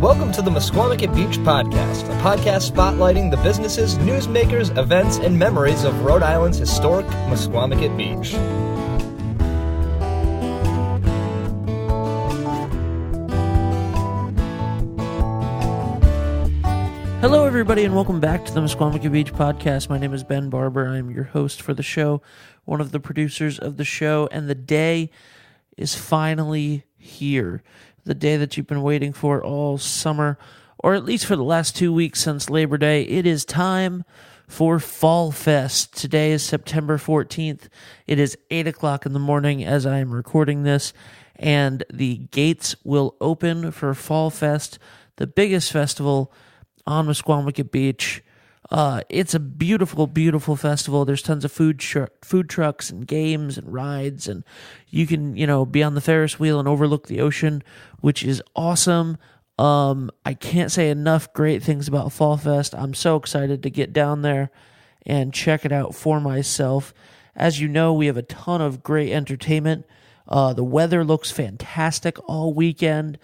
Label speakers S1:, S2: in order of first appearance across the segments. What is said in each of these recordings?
S1: Welcome to the Misquamicut Beach Podcast, a podcast spotlighting the businesses, newsmakers, events, and memories of Rhode Island's historic Misquamicut Beach.
S2: Hello, everybody, and welcome back to the Misquamicut Beach Podcast. My name is Ben Barber. I am your host for the show, one of the producers of the show, and the day is finally here. The day that you've been waiting for all summer, or at least for the last 2 weeks since Labor Day. It is time for Fallfest. Today is September 14th. It is 8 o'clock in the morning as I am recording this, and the gates will open for Fallfest, the biggest festival on Misquamicut Beach. It's a beautiful, beautiful festival. There's tons of food trucks and games and rides, and you can, be on the Ferris wheel and overlook the ocean, which is awesome. I can't say enough great things about Fallfest. I'm so excited to get down there and check it out for myself. As you know, we have a ton of great entertainment. The weather looks fantastic all weekend.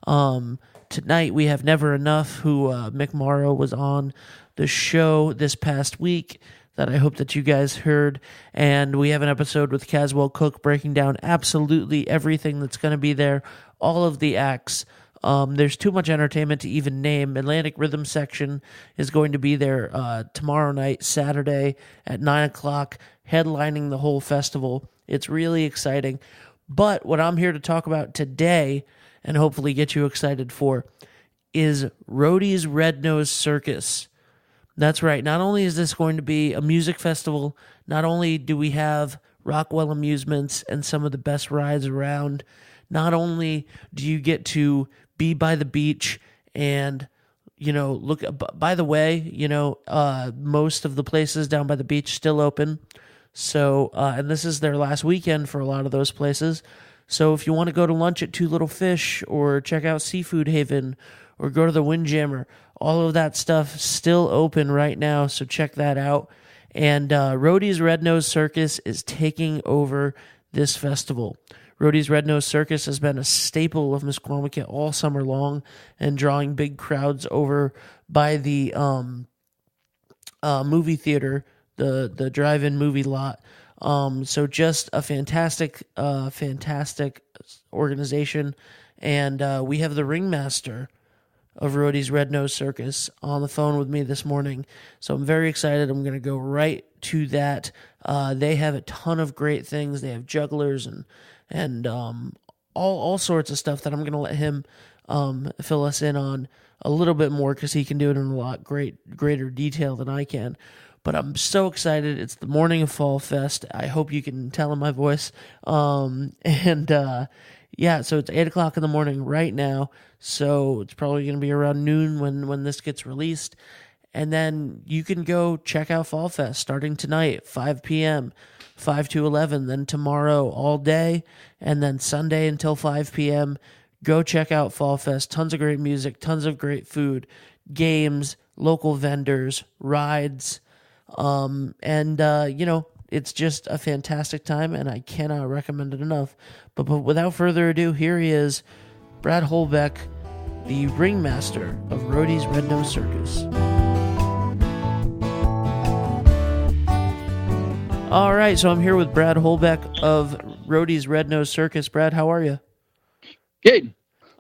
S2: Tonight we have Never Enough, who Mick Morrow was on the show this past week that I hope that you guys heard. And we have an episode with Caswell Cook breaking down absolutely everything that's going to be there, all of the acts. There's too much entertainment to even name. Atlantic Rhythm Section is going to be there tomorrow night, Saturday at 9 o'clock, headlining the whole festival. It's really exciting. But what I'm here to talk about today, and hopefully get you excited for, is Rhody's Red-Nosed Circus. That's right. Not only is this going to be a music festival, not only do we have Rockwell Amusements and some of the best rides around, not only do you get to be by the beach and, look, by the way, most of the places down by the beach still open. So, and this is their last weekend for a lot of those places. So if you want to go to lunch at Two Little Fish or check out Seafood Haven or go to the Windjammer, all of that stuff still open right now, so check that out. And Rhody's Red-Nosed Circus is taking over this festival. Rhody's Red-Nosed Circus has been a staple of Misquamicut all summer long and drawing big crowds over by the movie theater, the drive-in movie lot. So just a fantastic organization. And we have the ringmaster of Rhody's Red-Nosed Circus on the phone with me this morning. So I'm very excited. I'm going to go right to that. They have a ton of great things. They have jugglers and all sorts of stuff that I'm going to let him fill us in on a little bit more because he can do it in a lot greater detail than I can. But I'm so excited. It's the morning of Fallfest. I hope you can tell in my voice. So it's 8 o'clock in the morning right now. So it's probably going to be around noon when this gets released. And then you can go check out Fallfest starting tonight, 5 p.m., 5 to 11. Then tomorrow all day. And then Sunday until 5 p.m. Go check out Fallfest. Tons of great music, tons of great food, games, local vendors, rides. It's just a fantastic time, and I cannot recommend it enough. But without further ado, here he is, Brad Hvolbeck, the ringmaster of Rhody's Red-Nosed Circus. All right, so I'm here with Brad Hvolbeck of Rhody's Red-Nosed Circus. Brad, how are you?
S3: Good.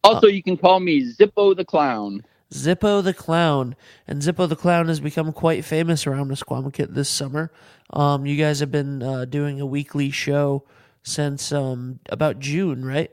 S3: Also, you can call me Zippo the Clown.
S2: Zippo the Clown. And Zippo the Clown has become quite famous around Misquamicut this summer. You guys have been doing a weekly show since about June, right?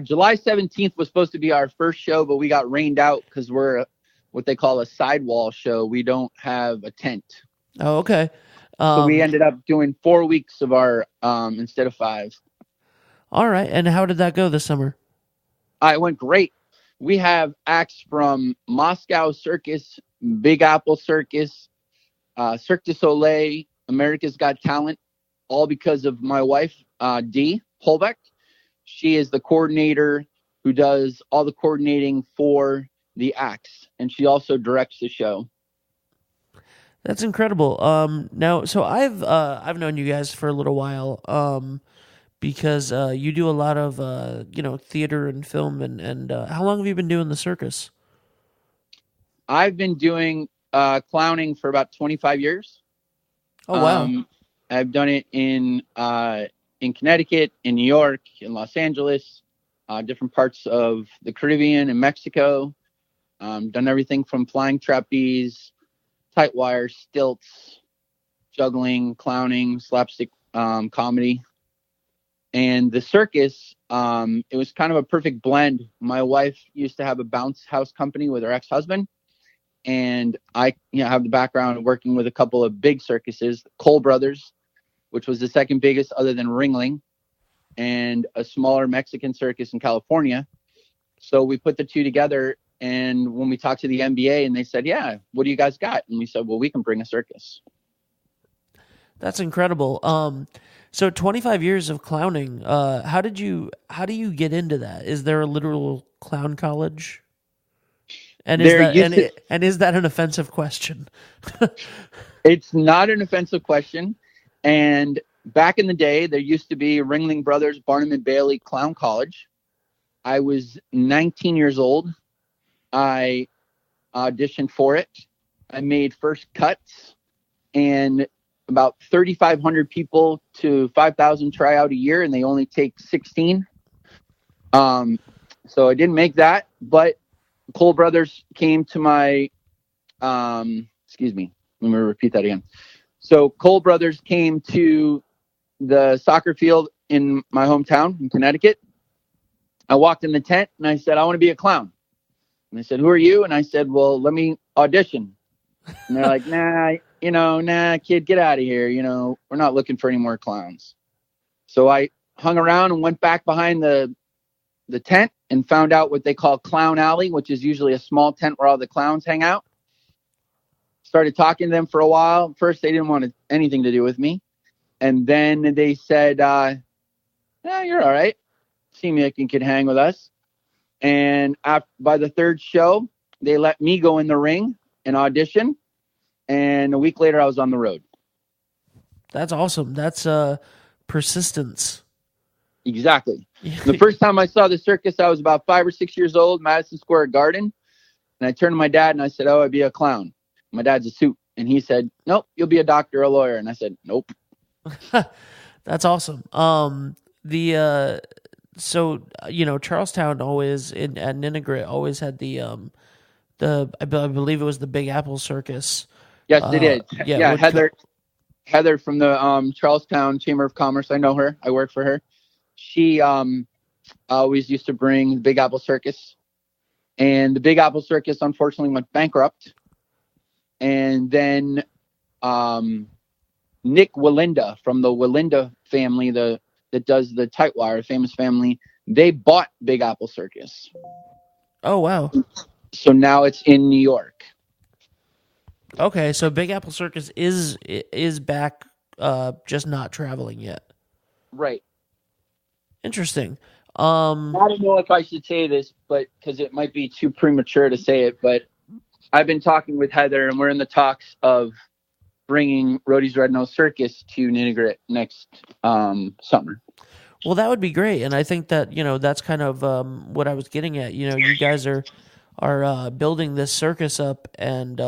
S3: July 17th was supposed to be our first show, but we got rained out because we're what they call a sidewall show. We don't have a tent.
S2: Oh, okay.
S3: So we ended up doing 4 weeks of our instead of 5.
S2: All right. And how did that go this summer?
S3: It went great. We have acts from Moscow Circus, Big Apple Circus, Cirque du Soleil, America's Got Talent, all because of my wife, Dee Hvolbeck. She is the coordinator who does all the coordinating for the acts, and she also directs the show.
S2: That's incredible. Now, so I've known you guys for a little while, because you do a lot of theater and film, and how long have you been doing the circus?
S3: I've been doing clowning for about 25 years.
S2: Oh wow.
S3: I've done it in Connecticut, in New York, in Los Angeles, different parts of the Caribbean and Mexico. Done everything from flying trapeze, tight wire, stilts, juggling, clowning, slapstick comedy. And the circus, it was kind of a perfect blend. My wife used to have a bounce house company with her ex-husband. And I have the background of working with a couple of big circuses, Cole Brothers, which was the second biggest other than Ringling, and a smaller Mexican circus in California. So we put the two together. And when we talked to the NBA and they said, yeah, what do you guys got? And we said, well, we can bring a circus.
S2: That's incredible. So 25 years of clowning. How do you get into that? Is there a literal clown college? And is that an offensive question?
S3: It's not an offensive question. And back in the day, there used to be Ringling Brothers, Barnum and Bailey Clown College. I was 19 years old. I auditioned for it. I made first cuts, and about 3,500 people to 5,000 try out a year, and they only take 16. So I didn't make that, but Cole Brothers came to my, excuse me, let me repeat that again. So Cole Brothers came to the soccer field in my hometown in Connecticut. I walked in the tent and I said, I want to be a clown. And they said, who are you? And I said, well, let me audition. And they're like, nah, kid, get out of here. We're not looking for any more clowns. So I hung around and went back behind the tent and found out what they call Clown Alley, which is usually a small tent where all the clowns hang out. Started talking to them for a while. First, they didn't want anything to do with me. And then they said, you're all right. Seemed like you could hang with us. And by the third show, they let me go in the ring and audition. And a week later, I was on the road.
S2: That's awesome. That's persistence.
S3: Exactly. The first time I saw the circus, I was about 5 or 6 years old, Madison Square Garden. And I turned to my dad and I said, I'd be a clown. My dad's a suit. And he said, nope, you'll be a doctor or a lawyer. And I said, nope.
S2: That's awesome. Charlestown always at Ninigret always had I believe it was the Big Apple Circus.
S3: Yes, they did. Yeah, Heather from the Charlestown Chamber of Commerce. I know her. I work for her. She always used to bring the Big Apple Circus, and the Big Apple Circus unfortunately went bankrupt. And then Nick Walinda from the Walinda family, that does the tight wire, famous family, they bought Big Apple Circus.
S2: Oh wow!
S3: So now it's in New York.
S2: Okay, so Big Apple Circus is back, just not traveling yet.
S3: Right.
S2: Interesting.
S3: I don't know if I should say this, but because it might be too premature to say it, but I've been talking with Heather, and we're in the talks of bringing Rhody's Red Nose Circus to Ninigret next summer.
S2: Well, that would be great, and I think that that's kind of what I was getting at. You guys are building this circus up, and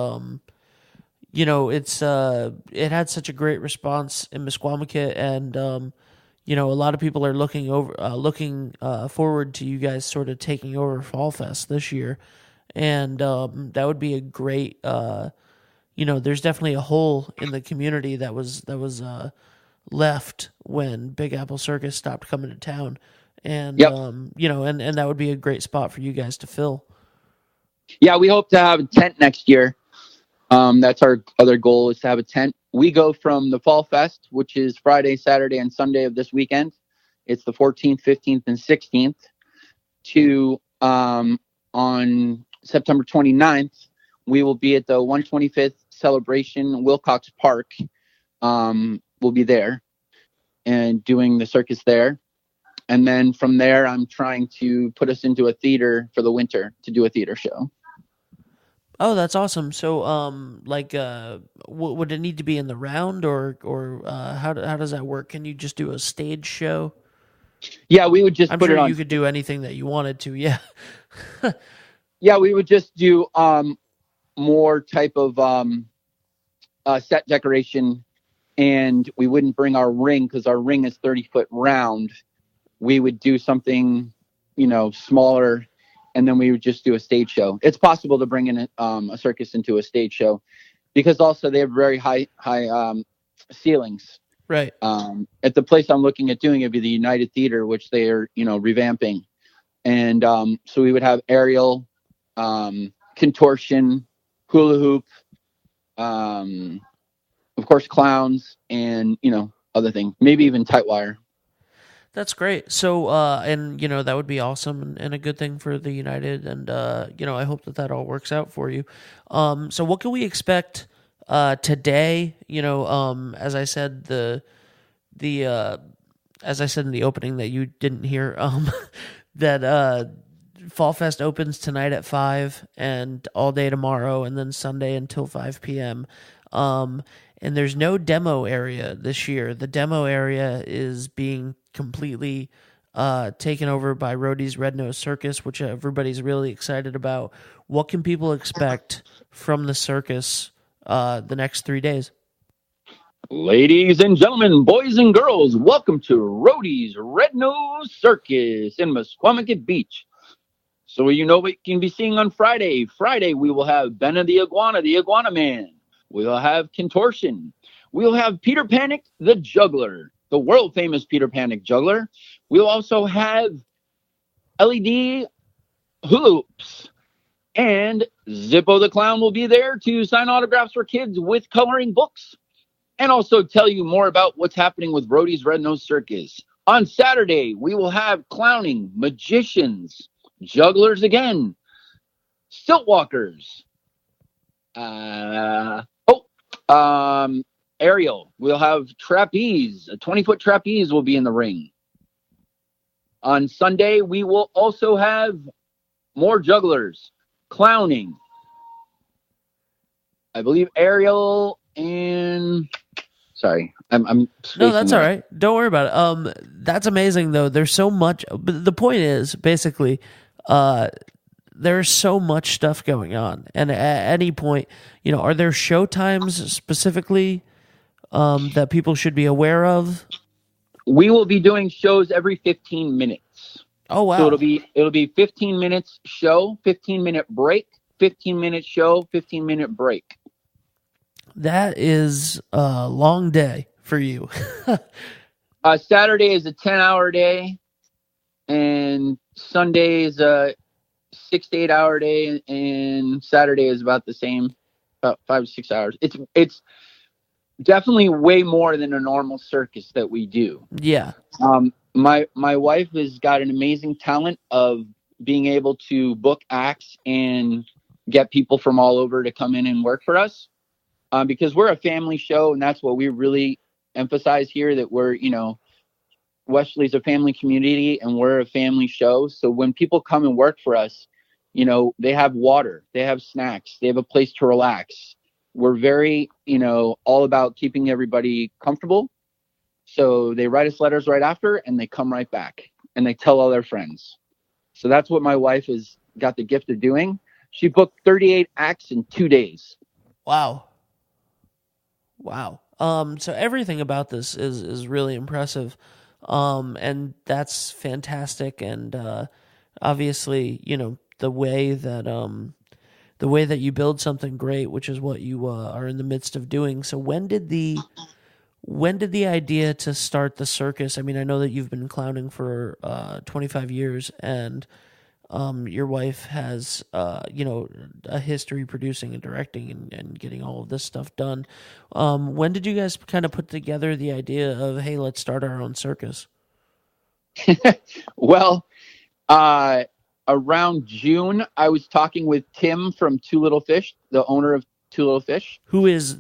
S2: it had such a great response in Misquamicut, and a lot of people are looking forward to you guys sort of taking over Fallfest this year, and that would be a great. There's definitely a hole in the community that was left when Big Apple Circus stopped coming to town, and
S3: yep.
S2: And that would be a great spot for you guys to fill.
S3: Yeah, we hope to have a tent next year. That's our other goal, is to have a tent. We go from the Fall Fest, which is Friday, Saturday, and Sunday of this weekend. It's the 14th, 15th, and 16th, to on September 29th, we will be at the 125th celebration, Wilcox Park. We'll be there and doing the circus there. And then from there, I'm trying to put us into a theater for the winter to do a theater show.
S2: Oh, that's awesome. So, would it need to be in the round, or how does that work? Can you just do a stage show?
S3: Yeah, we would just
S2: I'm
S3: put
S2: sure
S3: it on.
S2: you could do anything that you wanted to. Yeah.
S3: Yeah, we would just do more type of set decoration, and we wouldn't bring our ring because our ring is 30-foot round. We would do something, smaller, and then we would just do a stage show. It's possible to bring in a circus into a stage show because also they have very high ceilings.
S2: Right.
S3: At the place I'm looking at doing, it'd be the United Theater, which they are, revamping. And so we would have aerial, contortion, hula hoop, of course, clowns, and, other things, maybe even tight wire.
S2: That's great. So, and that would be awesome and a good thing for the United. And, I hope that all works out for you. So what can we expect, today? As I said, as I said in the opening that you didn't hear, that, Fallfest opens tonight at 5 and all day tomorrow and then Sunday until 5 p.m. And there's no demo area this year. The demo area is being completely taken over by Rhody's Red Nose Circus, which everybody's really excited about. What can people expect from the circus the next 3 days?
S3: Ladies and gentlemen, boys and girls, welcome to Rhody's Red Nose Circus in Misquamicut Beach. So what you can be seeing on Friday. Friday, we will have Benna the Iguana Man. We'll have Contortion. We'll have Peter Panic, the Juggler, the world-famous Peter Panic Juggler. We'll also have LED hoops. And Zippo the Clown will be there to sign autographs for kids with coloring books. And also tell you more about what's happening with Rhody's Red Nose Circus. On Saturday, we will have clowning, magicians, jugglers again, stilt walkers, aerial. We'll have trapeze. A 20-foot trapeze will be in the ring. On Sunday, we will also have more jugglers, clowning, I believe aerial, and sorry, I'm
S2: no, that's all right. Don't worry about it. That's amazing though. There's so much. But the point is basically, there's so much stuff going on, and at any point, are there show times specifically that people should be aware of?
S3: We will be doing shows every 15 minutes.
S2: Oh wow!
S3: So it'll be 15 minutes show, 15-minute break, 15-minute show, 15-minute break.
S2: That is a long day for you.
S3: Saturday is a 10-hour day, and Sunday is a 6 to 8 hour day, and Saturday is about the same, about 5 to 6 hours. It's definitely way more than a normal circus that we do.
S2: Yeah.
S3: My wife has got an amazing talent of being able to book acts and get people from all over to come in and work for us. Because we're a family show, and that's what we really emphasize here, that we're, Wesley's a family community and we're a family show. So when people come and work for us, they have water, they have snacks, they have a place to relax. We're very, all about keeping everybody comfortable. So they write us letters right after, and they come right back and they tell all their friends. So that's what my wife has got the gift of doing. She booked 38 acts in 2 days.
S2: Wow. So everything about this is really impressive. And that's fantastic. And, obviously, the way that you build something great, which is what you, are in the midst of doing. So when did the idea to start the circus? I mean, I know that you've been clowning for, 25 years, and, your wife has, a history producing and directing and getting all of this stuff done. When did you guys kind of put together the idea of, hey, let's start our own circus?
S3: Well, around June, I was talking with Tim from Two Little Fish, the owner of Two Little Fish,
S2: who is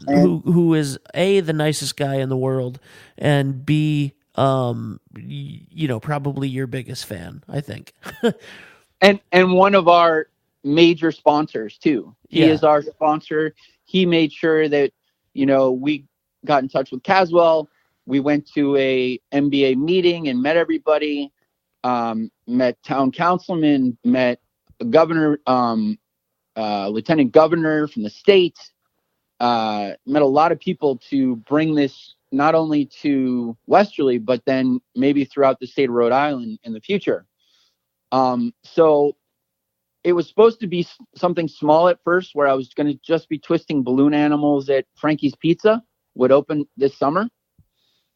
S2: A, the nicest guy in the world, and B, probably your biggest fan, I think.
S3: And one of our major sponsors too. He is our sponsor. He made sure that, we got in touch with Caswell, we went to a MBA meeting and met everybody, met town councilman, met governor, lieutenant governor from the state, met a lot of people to bring this not only to Westerly, but then maybe throughout the state of Rhode Island in the future. So it was supposed to be something small at first, where I was going to just be twisting balloon animals at Frankie's Pizza, would open this summer.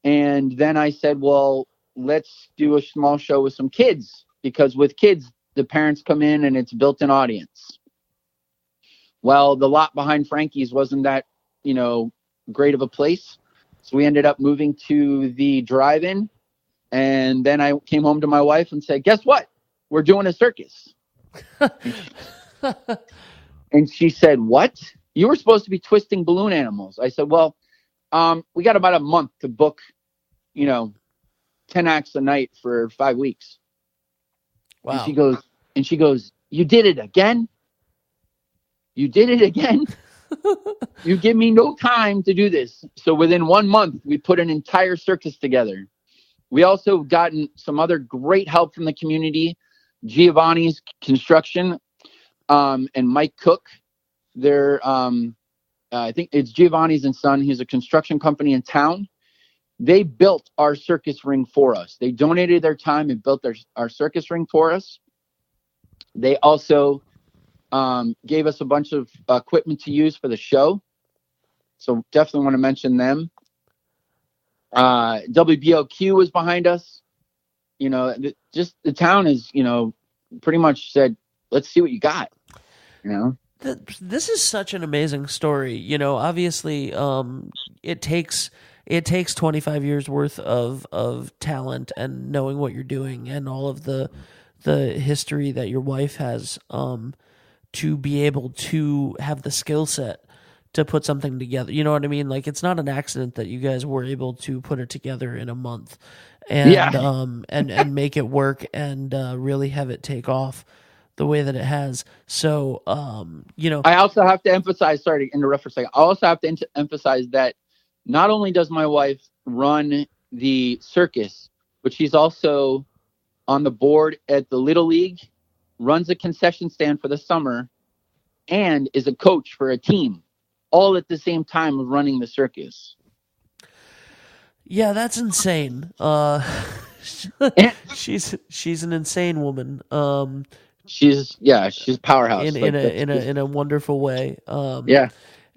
S3: And then I said, well, let's do a small show with some kids, because with kids, the parents come in and it's built-in audience. Well, the lot behind Frankie's wasn't that, great of a place. So we ended up moving to the drive-in. And then I came home to my wife and said, guess what? We're doing a circus. And she said, what? You were supposed to be twisting balloon animals. I said, well, we got about a month to book, 10 acts a night for 5 weeks. Wow. And she goes, you did it again? You did it again? You give me no time to do this. So within 1 month, we put an entire circus together. We also gotten some other great help from the community. Giovanni's Construction and Mike Cook. They're, I think it's Giovanni's and Son. He's a construction company in town. They built our circus ring for us. They donated their time and built our circus ring for us. They also gave us a bunch of equipment to use for the show. So definitely want to mention them. WBOQ was behind us. Just the town is, pretty much said, let's see what you got,
S2: This is such an amazing story. Obviously, it takes 25 years worth of talent and knowing what you're doing and all of the history that your wife has, to be able to have the skill set to put something together. You know what I mean? Like, it's not an accident that you guys were able to put it together in a month and, and make it work and, really have it take off the way that it has. So,
S3: I also have to emphasize, sorry to interrupt for a second. I also have to emphasize that not only does my wife run the circus, but she's also on the board at the Little League, runs a concession stand for the summer, and is a coach for a team, all at the same time of running the circus.
S2: Yeah, that's insane. She's an insane woman.
S3: She's a powerhouse
S2: in a wonderful way.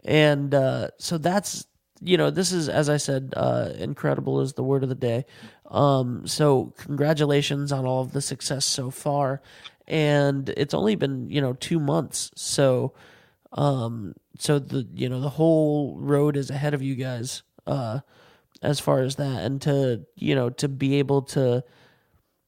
S2: And so that's, this is, as I said, incredible is the word of the day. So congratulations on all of the success so far. And it's only been, 2 months. So the whole road is ahead of you guys, as far as that. And to be able to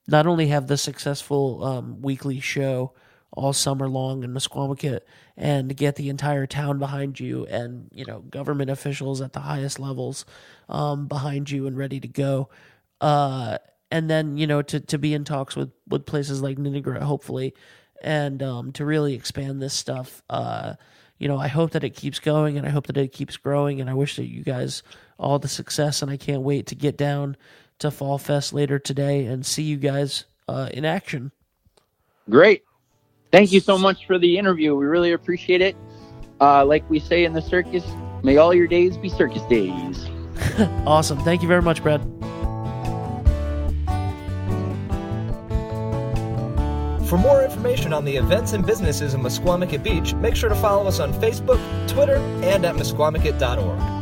S2: not only have the successful, weekly show all summer long in Misquamicut and get the entire town behind you and, government officials at the highest levels, behind you and ready to go. And then, to be in talks with places like Ninigret, hopefully, and to really expand this stuff. I hope that it keeps going and I hope that it keeps growing, and I wish that you guys all the success, and I can't wait to get down to Fallfest later today and see you guys in action.
S3: Great. Thank you so much for the interview. We really appreciate it. Like we say in the circus, may all your days be circus days.
S2: Awesome. Thank you very much, Brad.
S1: For more information on the events and businesses in Misquamicut Beach, make sure to follow us on Facebook, Twitter, and at misquamicut.org.